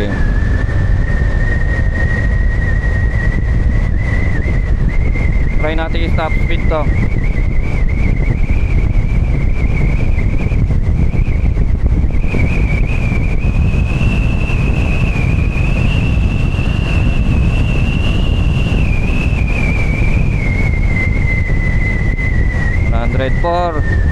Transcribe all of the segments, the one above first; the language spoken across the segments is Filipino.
Sige. Try natin yung stop speed to. $104.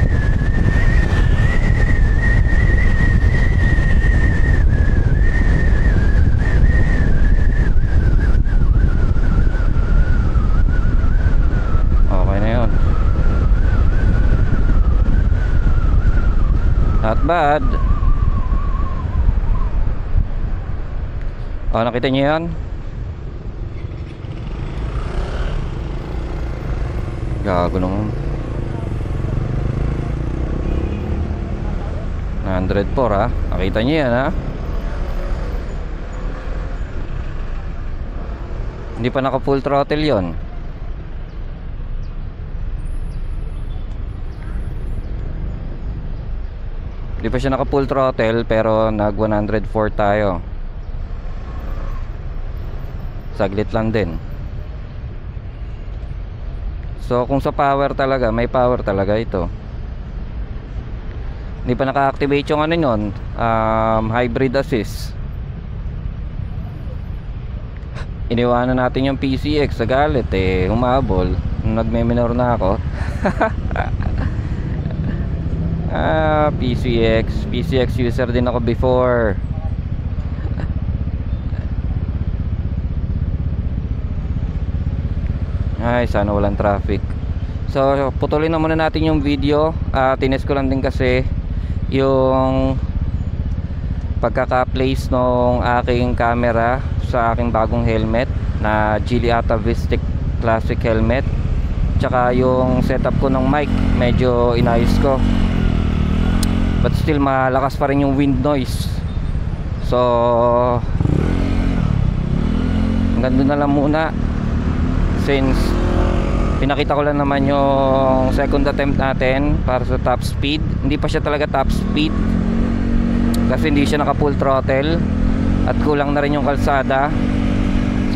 Not bad. Oh, nakita niyo yan? Gago naman. 104 ha. Nakita niyo yan ha. Hindi pa naka full throttle yon. Hindi pa siya naka full throttle pero nag 104 tayo. Saglit lang din. So kung sa power talaga, may power talaga ito. Hindi pa naka-activate yung ano nun, hybrid assist. Iniwanan natin yung PCX sa galit eh, humabol. Nagme-minor na ako. PCX user din ako before. Ay, sana walang traffic. So putulin na muna natin yung video. Tinest ko lang din kasi yung pagkaka-place ng aking camera sa aking bagong helmet na Geely Ata Vistic Classic helmet. Tsaka yung setup ko ng mic, medyo inayos ko. But still malakas pa rin yung wind noise. So hanggang doon na lang muna, since pinakita ko lang naman yung second attempt natin para sa top speed. Hindi pa siya talaga top speed kasi hindi siya naka full throttle at kulang na rin yung kalsada.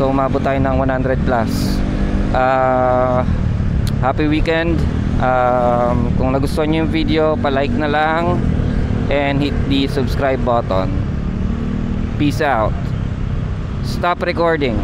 So umabot tayo ng 100 plus. Happy weekend. Kung nagustuhan nyo yung video, pa-like na lang and hit the subscribe button. Peace out. Stop recording.